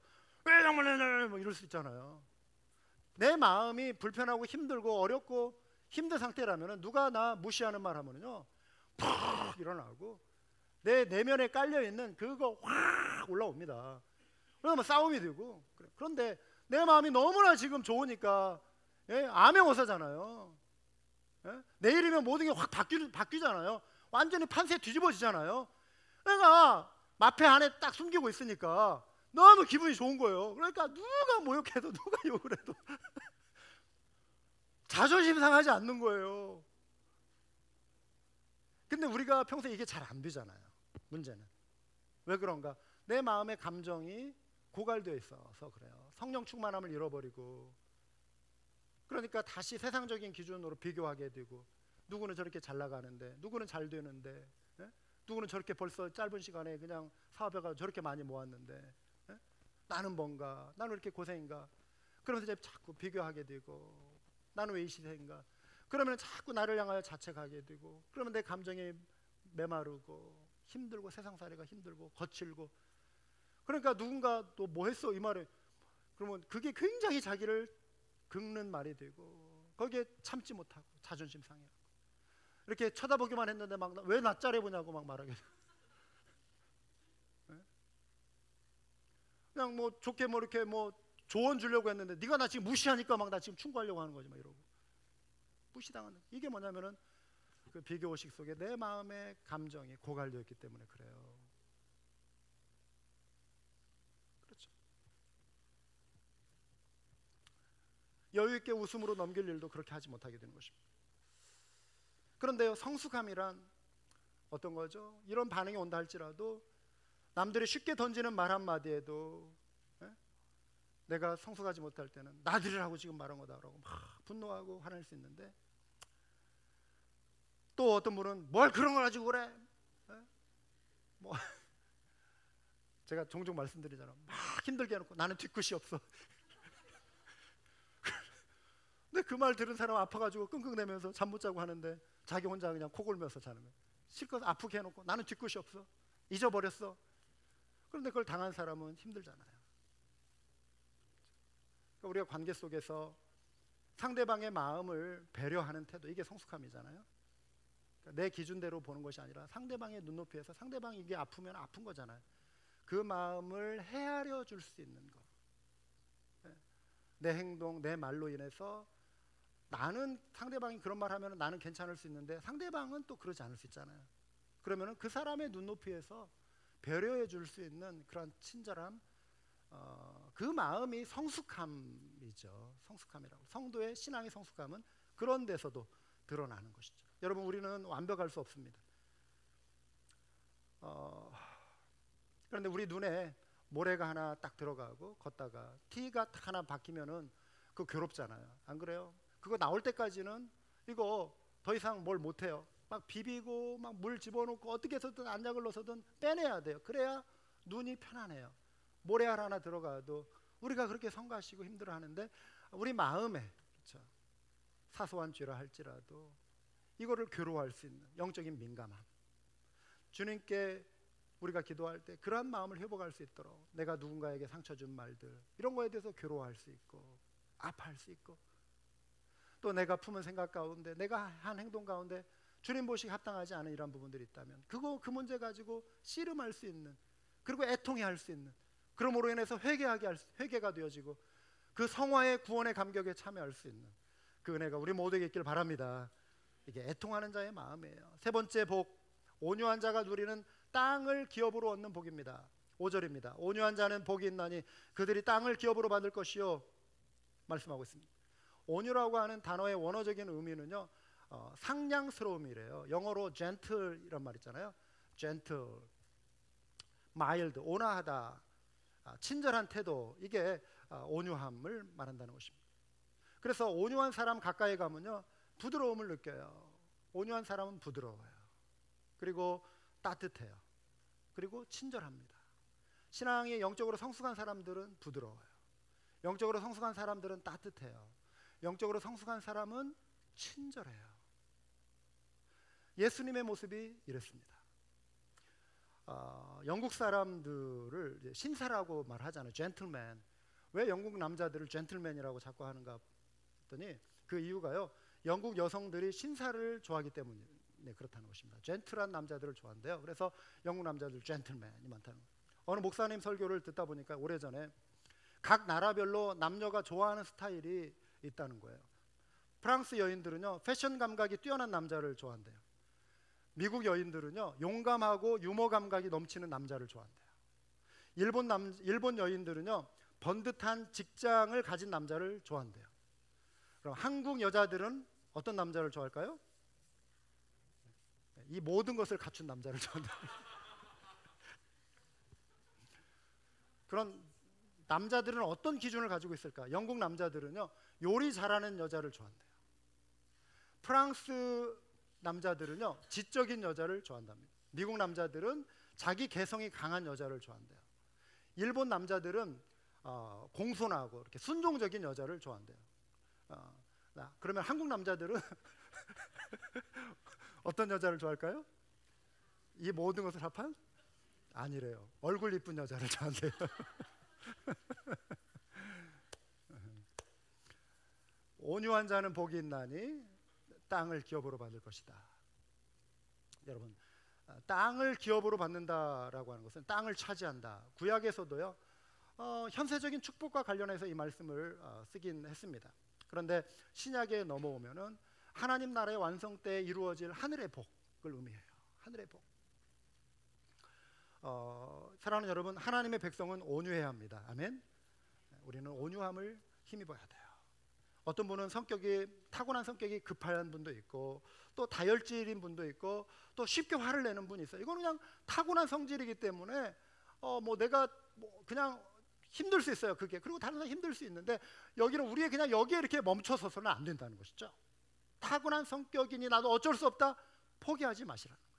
왜 장모를 뭐 이럴 수 있잖아요. 내 마음이 불편하고 힘들고 어렵고 힘든 상태라면은 누가 나 무시하는 말 하면은요, 푹 일어나고 내 내면에 깔려 있는 그거 확 올라옵니다. 그러면 싸움이 되고. 그런데 내 마음이 너무나 지금 좋으니까 예? 암행어사잖아요. 예? 내일이면 모든 게 확 바뀌잖아요. 완전히 판세 뒤집어지잖아요. 내가 마패 안에 딱 숨기고 있으니까 너무 기분이 좋은 거예요. 그러니까 누가 모욕해도 누가 욕을 해도 자존심 상하지 않는 거예요. 근데 우리가 평소에 이게 잘 안 되잖아요. 문제는 왜 그런가? 내 마음의 감정이 고갈되어 있어서 그래요. 성령 충만함을 잃어버리고, 그러니까 다시 세상적인 기준으로 비교하게 되고, 누구는 저렇게 잘 나가는데, 누구는 잘 되는데, 예? 누구는 저렇게 벌써 짧은 시간에 그냥 사업해가 저렇게 많이 모았는데, 예? 나는 뭔가, 나는 왜 이렇게 고생인가? 그러면서 이제 자꾸 비교하게 되고, 나는 왜 이 시대인가? 그러면 자꾸 나를 향하여 자책하게 되고, 그러면 내 감정이 메마르고 힘들고 세상살이가 힘들고 거칠고. 그러니까 누군가 또 뭐 했어 이 말에, 그러면 그게 굉장히 자기를 긁는 말이 되고, 거기에 참지 못하고 자존심 상해. 이렇게 쳐다보기만 했는데 막 왜 나 짤해보냐고 막 말하게 되고. 그냥 뭐 좋게 뭐 이렇게 뭐 조언 주려고 했는데 네가 나 지금 무시하니까 막 나 지금 충고하려고 하는 거지 막 이러고. 무시당하는, 이게 뭐냐면은 그 비교의식 속에 내 마음의 감정이 고갈되어 있기 때문에 그래요. 그렇죠. 여유 있게 웃음으로 넘길 일도 그렇게 하지 못하게 되는 것입니다. 그런데요, 성숙함이란 어떤 거죠? 이런 반응이 온다 할지라도 남들이 쉽게 던지는 말 한마디에도 내가 성숙하지 못할 때는 나들이라고 지금 말한 거다라고 막 분노하고 화낼 수 있는데, 또 어떤 분은 뭘 그런 걸 가지고 그래? 뭐 제가 종종 말씀드리잖아요. 막 힘들게 해놓고 나는 뒤끝이 없어. 근데 그 말 들은 사람 아파가지고 끙끙대면서 잠 못 자고 하는데 자기 혼자 그냥 코 골면서 자는 거예요. 실컷 아프게 해놓고 나는 뒤끝이 없어. 잊어버렸어. 그런데 그걸 당한 사람은 힘들잖아요. 그러니까 우리가 관계 속에서 상대방의 마음을 배려하는 태도, 이게 성숙함이잖아요. 그러니까 내 기준대로 보는 것이 아니라 상대방의 눈높이에서 상대방이 이게 아프면 아픈 거잖아요. 그 마음을 헤아려 줄 수 있는 것. 내 행동, 내 말로 인해서 나는 상대방이 그런 말 하면 나는 괜찮을 수 있는데 상대방은 또 그러지 않을 수 있잖아요. 그러면 그 사람의 눈높이에서 배려해 줄 수 있는 그런 친절함, 그 마음이 성숙함이죠. 성숙함이라고. 성도의 신앙의 성숙함은 그런 데서도 드러나는 것이죠. 여러분, 우리는 완벽할 수 없습니다. 그런데 우리 눈에 모래가 하나 딱 들어가고 걷다가 티가 딱 하나 박히면은 그거 괴롭잖아요. 안 그래요? 그거 나올 때까지는 이거 더 이상 뭘 못해요. 막 비비고 막 물 집어넣고 어떻게 해서든 안약을 넣어서든 빼내야 돼요. 그래야 눈이 편안해요. 모래알 하나 들어가도 우리가 그렇게 성가시고 힘들어하는데, 우리 마음에, 그렇죠, 사소한 죄라 할지라도 이거를 괴로워할 수 있는 영적인 민감함, 주님께 우리가 기도할 때 그러한 마음을 회복할 수 있도록 내가 누군가에게 상처 준 말들, 이런 거에 대해서 괴로워할 수 있고 아파할 수 있고, 또 내가 품은 생각 가운데, 내가 한 행동 가운데 주님 보시기 합당하지 않은 이런 부분들이 있다면 그 문제 가지고 씨름할 수 있는, 그리고 애통해 할 수 있는, 그러므로 인해서 회개가 되어지고 그 성화의 구원의 감격에 참여할 수 있는 그 은혜가 우리 모두에게 있길 바랍니다. 이게 애통하는 자의 마음이에요. 세 번째 복, 온유한 자가 누리는 땅을 기업으로 얻는 복입니다. 5절입니다. 온유한 자는 복이 있나니 그들이 땅을 기업으로 받을 것이요, 말씀하고 있습니다. 온유라고 하는 단어의 원어적인 의미는요, 상냥스러움이래요. 영어로 gentle 이런 말 있잖아요. gentle, mild, 온화하다, 친절한 태도, 이게 온유함을 말한다는 것입니다. 그래서 온유한 사람 가까이 가면요, 부드러움을 느껴요. 온유한 사람은 부드러워요. 그리고 따뜻해요. 그리고 친절합니다. 신앙이 영적으로 성숙한 사람들은 부드러워요. 영적으로 성숙한 사람들은 따뜻해요. 영적으로 성숙한 사람은 친절해요. 예수님의 모습이 이랬습니다. 영국 사람들을 신사라고 말하잖아요. 젠틀맨. 왜 영국 남자들을 젠틀맨이라고 자꾸 하는가 했더니 그 이유가요, 영국 여성들이 신사를 좋아하기 때문에 그렇다는 것입니다. 젠틀한 남자들을 좋아한대요. 그래서 영국 남자들 젠틀맨이 많다는 거예요. 어느 목사님 설교를 듣다 보니까 오래전에 각 나라별로 남녀가 좋아하는 스타일이 있다는 거예요. 프랑스 여인들은요, 패션 감각이 뛰어난 남자를 좋아한대요. 미국 여인들은요, 용감하고 유머 감각이 넘치는 남자를 좋아한대요. 일본 여인들은요, 번듯한 직장을 가진 남자를 좋아한대요. 그럼 한국 여자들은 어떤 남자를 좋아할까요? 이 모든 것을 갖춘 남자를 좋아한대요. 그런 남자들은 어떤 기준을 가지고 있을까? 영국 남자들은요, 요리 잘하는 여자를 좋아한대요. 프랑스 남자들은요, 지적인 여자를 좋아한답니다. 미국 남자들은 자기 개성이 강한 여자를 좋아한대요. 일본 남자들은 공손하고 이렇게 순종적인 여자를 좋아한대요. 그러면 한국 남자들은 어떤 여자를 좋아할까요? 이 모든 것을 합한? 아니래요. 얼굴 이쁜 여자를 좋아한대요. 온유한 자는 복이 있나니 땅을 기업으로 받을 것이다. 여러분, 땅을 기업으로 받는다라고 하는 것은 땅을 차지한다. 구약에서도요, 현세적인 축복과 관련해서 이 말씀을 쓰긴 했습니다. 그런데 신약에 넘어오면은 하나님 나라의 완성 때에 이루어질 하늘의 복을 의미해요. 하늘의 복. 사랑하는 여러분, 하나님의 백성은 온유해야 합니다. 아멘. 우리는 온유함을 힘입어야 돼요. 어떤 분은 타고난 성격이 급한 분도 있고, 또 다혈질인 분도 있고, 또 쉽게 화를 내는 분이 있어요. 이건 그냥 타고난 성질이기 때문에 내가 그냥 힘들 수 있어요. 그게. 그리고 다른 사람 힘들 수 있는데, 여기는 우리의 그냥 여기에 이렇게 멈춰서서는 안 된다는 것이죠. 타고난 성격이니 나도 어쩔 수 없다, 포기하지 마시라는 거예요.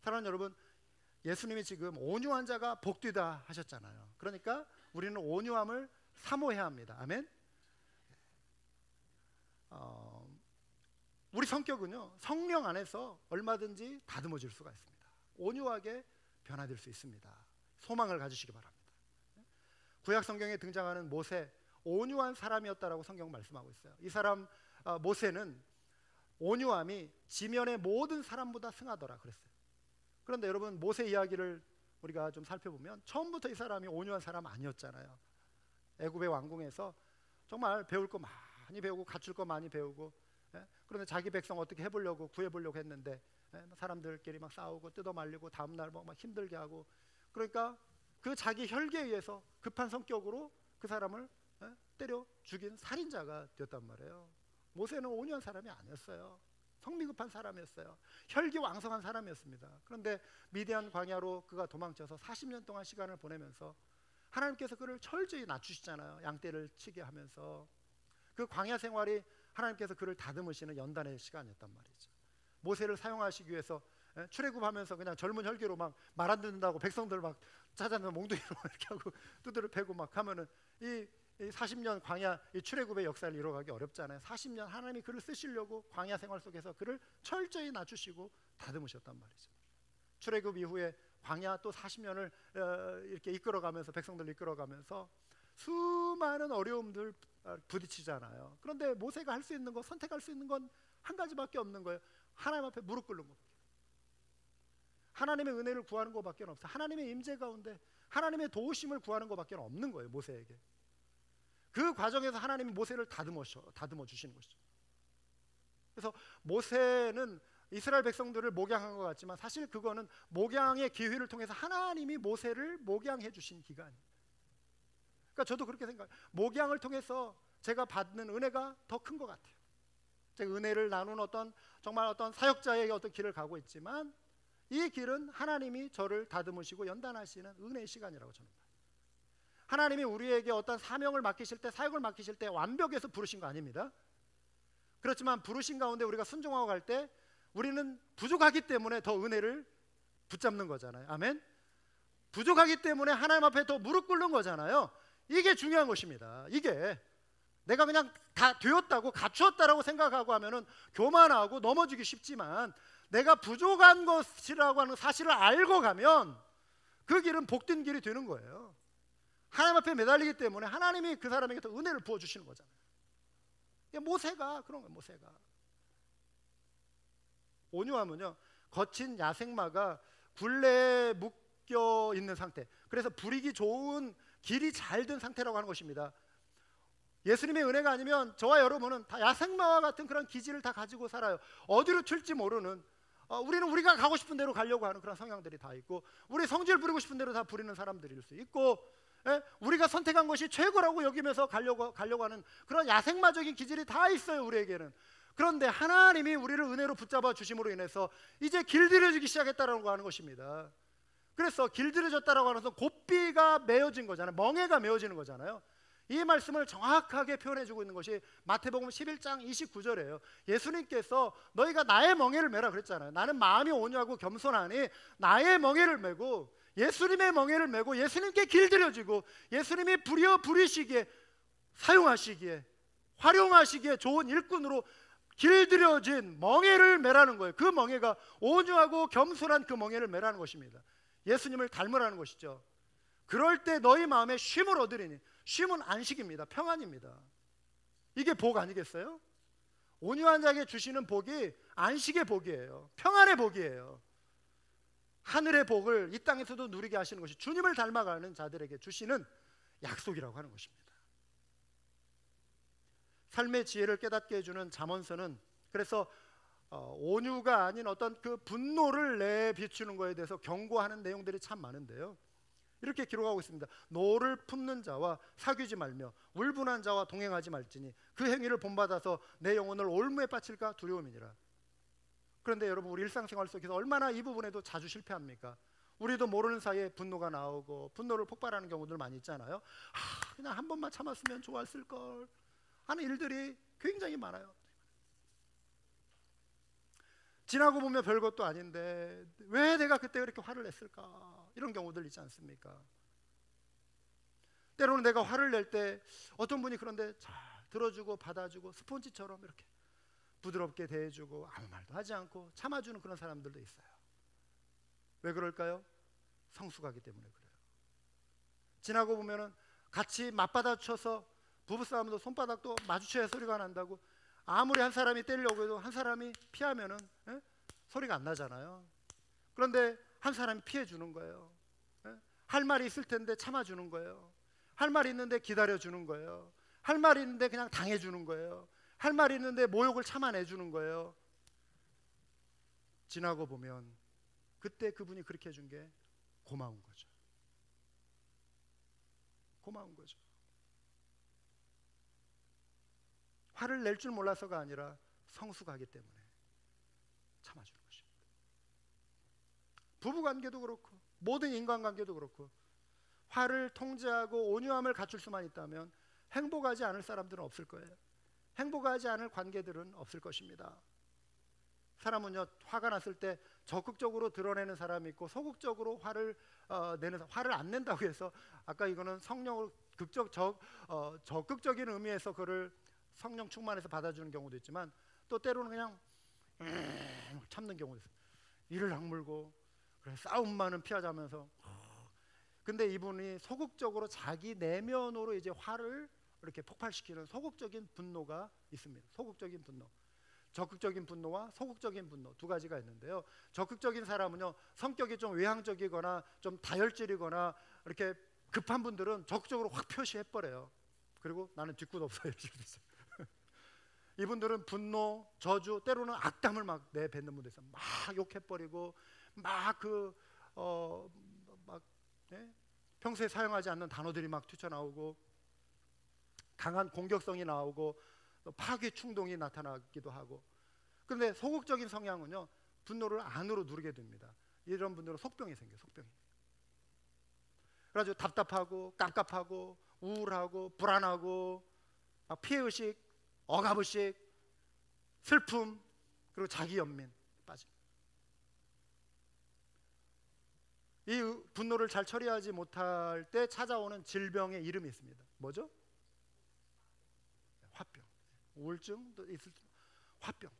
사랑하는 여러분, 예수님이 지금 온유한 자가 복되다 하셨잖아요. 그러니까 우리는 온유함을 사모해야 합니다. 아멘. 우리 성격은요, 성령 안에서 얼마든지 다듬어질 수가 있습니다. 온유하게 변화될 수 있습니다. 소망을 가지시기 바랍니다. 구약 성경에 등장하는 모세, 온유한 사람이었다라고 성경 말씀하고 있어요. 이 사람 모세는 온유함이 지면의 모든 사람보다 승하더라 그랬어요. 그런데 여러분, 모세 이야기를 우리가 좀 살펴보면 처음부터 이 사람이 온유한 사람 아니었잖아요. 애굽의 왕궁에서 정말 배울 거 많이 배우고 갖출 거 많이 배우고, 그런데 자기 백성 어떻게 해보려고 구해보려고 했는데 사람들끼리 막 싸우고 뜯어말리고 다음날 막 힘들게 하고, 그러니까 그 자기 혈기에 의해서 급한 성격으로 그 사람을 때려 죽인 살인자가 되었단 말이에요. 모세는 온유한 사람이 아니었어요. 성미급한 사람이었어요. 혈기왕성한 사람이었습니다. 그런데 미디안 광야로 그가 도망쳐서 40년 동안 시간을 보내면서 하나님께서 그를 철저히 낮추시잖아요. 양떼를 치게 하면서. 그 광야 생활이 하나님께서 그를 다듬으시는 연단의 시간이었단 말이죠. 모세를 사용하시기 위해서 출애굽하면서 그냥 젊은 혈기로 막 말 안 듣는다고 백성들 막 찾아내서 몽둥이로 이렇게 하고 두드려 패고 막 하면은 이 40년 광야 이 출애굽의 역사를 이뤄가기 어렵잖아요. 40년 하나님이 그를 쓰시려고 광야 생활 속에서 그를 철저히 낮추시고 다듬으셨단 말이죠. 출애굽 이후에 광야 또 40년을 이렇게 이끌어가면서 백성들을 이끌어가면서 수많은 어려움들 부딪히잖아요. 그런데 모세가 할 수 있는 거, 선택할 수 있는 건 한 가지밖에 없는 거예요. 하나님 앞에 무릎 꿇는 거. 하나님의 은혜를 구하는 것밖에 없어요. 하나님의 임재 가운데 하나님의 도우심을 구하는 것밖에 없는 거예요. 모세에게. 그 과정에서 하나님이 모세를 다듬어 주시는 것이죠. 그래서 모세는 이스라엘 백성들을 목양한 것 같지만 사실 그거는 목양의 기회를 통해서 하나님이 모세를 목양해 주신 기간이에요. 그러니까 저도 그렇게 생각해요. 목양을 통해서 제가 받는 은혜가 더 큰 것 같아요. 제가 은혜를 나누는 정말 어떤 사역자의 어떤 길을 가고 있지만 이 길은 하나님이 저를 다듬으시고 연단하시는 은혜의 시간이라고 저는 봐요. 하나님이 우리에게 어떤 사명을 맡기실 때, 사역을 맡기실 때 완벽해서 부르신 거 아닙니다. 그렇지만 부르신 가운데 우리가 순종하고 갈 때 우리는 부족하기 때문에 더 은혜를 붙잡는 거잖아요. 아멘. 부족하기 때문에 하나님 앞에 더 무릎 꿇는 거잖아요. 이게 중요한 것입니다. 이게 내가 그냥 다 되었다고 갖추었다라고 생각하고 하면은 교만하고 넘어지기 쉽지만, 내가 부족한 것이라고 하는 사실을 알고 가면 그 길은 복된 길이 되는 거예요. 하나님 앞에 매달리기 때문에 하나님이 그 사람에게 더 은혜를 부어주시는 거잖아요. 모세가 그런 거예요. 모세가 온유하면요, 거친 야생마가 굴레에 묶여 있는 상태, 그래서 부리기 좋은 길이 잘 된 상태라고 하는 것입니다. 예수님의 은혜가 아니면 저와 여러분은 다 야생마와 같은 그런 기질을 다 가지고 살아요. 어디로 튈지 모르는, 우리는 우리가 가고 싶은 대로 가려고 하는 그런 성향들이 다 있고, 우리 성질 부리고 싶은 대로 다 부리는 사람들일 수 있고, 우리가 선택한 것이 최고라고 여기면서 가려고 하는 그런 야생마적인 기질이 다 있어요, 우리에게는. 그런데 하나님이 우리를 은혜로 붙잡아 주심으로 인해서 이제 길들여지기 시작했다라고 하는 것입니다. 그래서 길들여졌다라고 하는 것은 고삐가 메어진 거잖아요. 멍에가 메어지는 거잖아요. 이 말씀을 정확하게 표현해주고 있는 것이 마태복음 11장 29절이에요. 예수님께서 너희가 나의 멍에를 메라 그랬잖아요. 나는 마음이 온유하고 겸손하니 나의 멍에를 메고, 예수님의 멍에를 메고 예수님께 길들여지고 예수님이 부리시기에, 사용하시기에, 활용하시기에 좋은 일꾼으로 길들여진 멍에를 메라는 거예요. 그 멍에가 온유하고 겸손한 그 멍에를 메라는 것입니다. 예수님을 닮으라는 것이죠. 그럴 때 너희 마음에 쉼을 얻으리니, 쉼은 안식입니다. 평안입니다. 이게 복 아니겠어요? 온유한 자에게 주시는 복이 안식의 복이에요. 평안의 복이에요. 하늘의 복을 이 땅에서도 누리게 하시는 것이 주님을 닮아가는 자들에게 주시는 약속이라고 하는 것입니다. 삶의 지혜를 깨닫게 해주는 잠언서는 그래서 온유가 아닌 어떤 그 분노를 내비추는 것에 대해서 경고하는 내용들이 참 많은데요, 이렇게 기록하고 있습니다. 노를 품는 자와 사귀지 말며 울분한 자와 동행하지 말지니 그 행위를 본받아서 내 영혼을 올무에 빠칠까 두려움이니라. 그런데 여러분, 우리 일상생활 속에서 얼마나 이 부분에도 자주 실패합니까? 우리도 모르는 사이에 분노가 나오고 분노를 폭발하는 경우들 많이 있잖아요. 그냥 한 번만 참았으면 좋았을 걸 하는 일들이 굉장히 많아요. 지나고 보면 별것도 아닌데 왜 내가 그때 그렇게 화를 냈을까, 이런 경우들 있지 않습니까? 때로는 내가 화를 낼 때 어떤 분이 그런데 잘 들어주고 받아주고 스폰지처럼 이렇게 부드럽게 대해주고 아무 말도 하지 않고 참아주는 그런 사람들도 있어요. 왜 그럴까요? 성숙하기 때문에 그래요. 지나고 보면은 같이 맞받아쳐서 부부싸움도 손바닥도 마주쳐야 소리가 난다고, 아무리 한 사람이 때리려고 해도 한 사람이 피하면은 소리가 안 나잖아요. 그런데 한 사람이 피해 주는 거예요. 할 말이 있을 텐데 참아 주는 거예요. 할 말이 있는데 기다려 주는 거예요. 할 말이 있는데 그냥 당해 주는 거예요. 할 말이 있는데 모욕을 참아내 주는 거예요. 지나고 보면 그때 그분이 그렇게 해준 게 고마운 거죠. 고마운 거죠. 화를 낼 줄 몰라서가 아니라 성숙하기 때문에 참아주는 것입니다. 부부관계도 그렇고 모든 인간관계도 그렇고 화를 통제하고 온유함을 갖출 수만 있다면 행복하지 않을 사람들은 없을 거예요. 행복하지 않을 관계들은 없을 것입니다. 사람은요, 화가 났을 때 적극적으로 드러내는 사람이 있고 소극적으로 화를 안 낸다고 해서, 아까 이거는 성령을 적극적인 의미에서 그를 성령 충만해서 받아주는 경우도 있지만, 또 때로는 그냥 참는 경우도 있어요. 이를 악물고 그래 싸움만은 피하자면서. 근데 이분이 소극적으로 자기 내면으로 이제 화를 이렇게 폭발시키는 소극적인 분노가 있습니다. 소극적인 분노, 적극적인 분노와 소극적인 분노 두 가지가 있는데요, 적극적인 사람은요, 성격이 좀 외향적이거나 좀 다혈질이거나 이렇게 급한 분들은 적극적으로 확 표시해버려요. 그리고 나는 뒤끝 없어요. 이분들은 분노, 저주, 때로는 악담을 막 내뱉는 분들 있어요. 막 욕해버리고 평소에 사용하지 않는 단어들이 막 튀쳐나오고 강한 공격성이 나오고 또 파괴 충동이 나타나기도 하고. 그런데 소극적인 성향은요, 분노를 안으로 누르게 됩니다. 이런 분들은 속병이 생겨요. 속병이. 그래가지고 답답하고 깝깝하고 우울하고 불안하고 피해의식, 억압의식, 슬픔, 그리고 자기 연민 빠집니다. 이 분노를 잘 처리하지 못할 때 찾아오는 질병의 이름이 있습니다. 뭐죠? 화병. 우울증도 있을 수. 화병.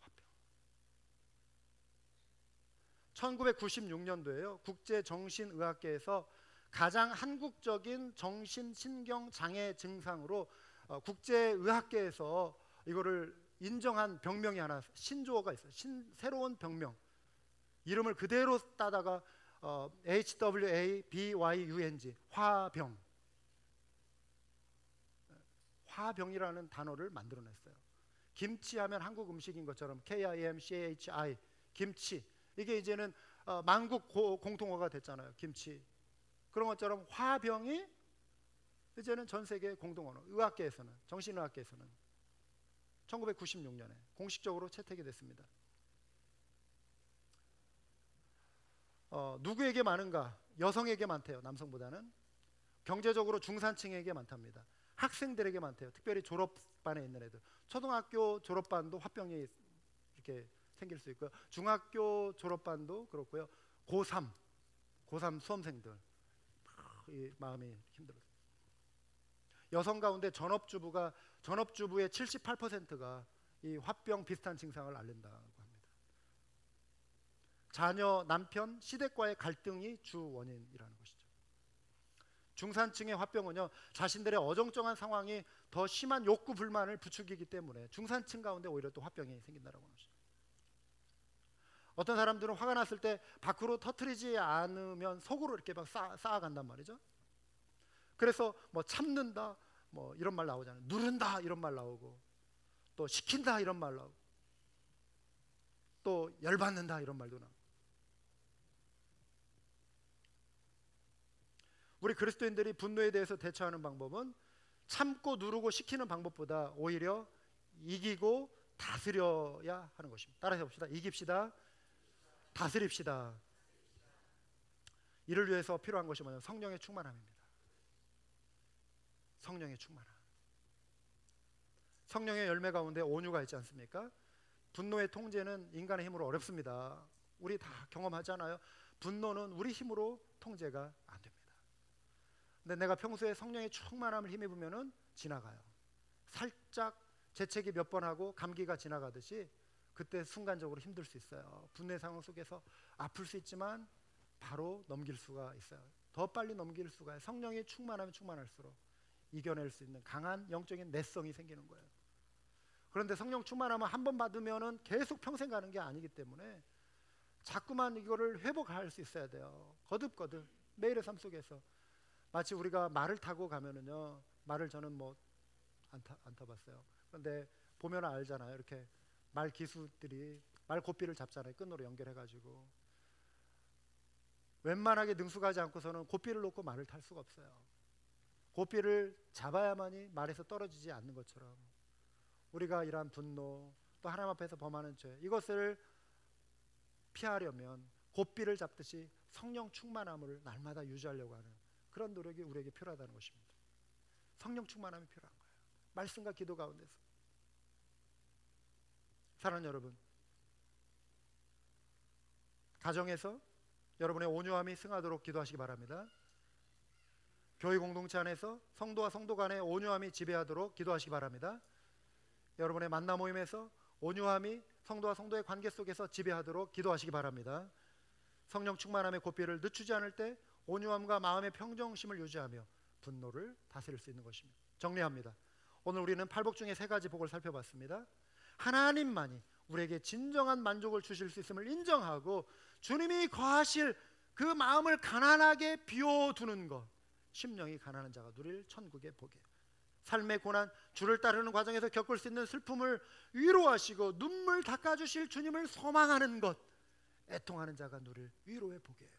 1996년도에요. 국제정신의학계에서 가장 한국적인 정신신경장애 증상으로 국제의학계에서 이거를 인정한 병명이 하나, 신조어가 있어요. 새로운 병명. 이름을 그대로 따다가 HWABYUNG, 화병. 화병이라는 단어를 만들어냈어요. 김치하면 한국 음식인 것처럼 KIMCHI, 김치. 이게 이제는 만국 공통어가 됐잖아요. 김치. 그런 것처럼 화병이 이제는 전 세계 공통어로, 의학계에서는, 정신의학계에서는 1996년에 공식적으로 채택이 됐습니다. 누구에게 많은가? 여성에게 많대요. 남성보다는. 경제적으로 중산층에게 많답니다. 학생들에게 많대요. 특별히 졸업반에 있는 애들. 초등학교 졸업반도 화병이 이렇게 생길 수 있고요. 중학교 졸업반도 그렇고요. 고3 수험생들 이 마음이 힘들어요. 여성 가운데 전업주부의 78%가 이 화병 비슷한 증상을 앓는다고 합니다. 자녀, 남편, 시댁과의 갈등이 주 원인이라는 것이죠. 중산층의 화병은요, 자신들의 어정쩡한 상황이 더 심한 욕구 불만을 부추기기 때문에 중산층 가운데 오히려 또 화병이 생긴다라고 하는 것이죠. 어떤 사람들은 화가 났을 때 밖으로 터뜨리지 않으면 속으로 이렇게 막 쌓아간단 말이죠. 그래서 뭐 참는다, 뭐 이런 말 나오잖아요. 누른다 이런 말 나오고, 또 시킨다 이런 말 나오고, 또 열받는다 이런 말도 나오고. 우리 그리스도인들이 분노에 대해서 대처하는 방법은 참고 누르고 시키는 방법보다 오히려 이기고 다스려야 하는 것입니다. 따라해 봅시다. 이깁시다. 다스립시다. 이를 위해서 필요한 것이 뭐냐면 성령의 충만함입니다. 성령의 충만함. 성령의 열매 가운데 온유가 있지 않습니까? 분노의 통제는 인간의 힘으로 어렵습니다. 우리 다 경험하잖아요. 분노는 우리 힘으로 통제가 안 됩니다. 근데 내가 평소에 성령의 충만함을 힘입으면은 지나가요. 살짝 재채기 몇 번 하고 감기가 지나가듯이 그때 순간적으로 힘들 수 있어요. 분노의 상황 속에서 아플 수 있지만 바로 넘길 수가 있어요. 더 빨리 넘길 수가 있어요. 성령이 충만하면 충만할수록 이겨낼 수 있는 강한 영적인 내성이 생기는 거예요. 그런데 성령 충만하면 한 번 받으면은 계속 평생 가는 게 아니기 때문에 자꾸만 이거를 회복할 수 있어야 돼요. 거듭거듭 매일의 삶 속에서. 마치 우리가 말을 타고 가면은요, 말을 저는 뭐 안 타봤어요. 그런데 보면 알잖아요. 이렇게 말 기수들이 말 고삐를 잡잖아요. 끈으로 연결해가지고. 웬만하게 능숙하지 않고서는 고삐를 놓고 말을 탈 수가 없어요. 고삐를 잡아야만이 말에서 떨어지지 않는 것처럼 우리가 이러한 분노, 또 하나님 앞에서 범하는 죄, 이것을 피하려면 고삐를 잡듯이 성령 충만함을 날마다 유지하려고 하는 그런 노력이 우리에게 필요하다는 것입니다. 성령 충만함이 필요한 거예요. 말씀과 기도 가운데서. 사랑하는 여러분, 가정에서 여러분의 온유함이 승하도록 기도하시기 바랍니다. 교회 공동체 안에서 성도와 성도 간의 온유함이 지배하도록 기도하시기 바랍니다. 여러분의 만남 모임에서 온유함이 성도와 성도의 관계 속에서 지배하도록 기도하시기 바랍니다. 성령 충만함의 고삐를 늦추지 않을 때 온유함과 마음의 평정심을 유지하며 분노를 다스릴 수 있는 것입니다. 정리합니다. 오늘 우리는 팔복 중에 세 가지 복을 살펴봤습니다. 하나님만이 우리에게 진정한 만족을 주실 수 있음을 인정하고 주님이 거하실 그 마음을 가난하게 비워두는 것, 심령이 가난한 자가 누릴 천국의 복이에요. 삶의 고난, 주를 따르는 과정에서 겪을 수 있는 슬픔을 위로하시고 눈물 닦아주실 주님을 소망하는 것, 애통하는 자가 누릴 위로의 복이에요.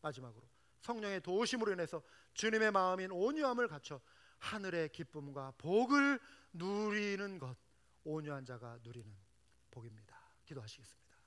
마지막으로 성령의 도우심으로 인해서 주님의 마음인 온유함을 갖춰 하늘의 기쁨과 복을 누리는 것, 온유한 자가 누리는 복입니다. 기도하시겠습니다.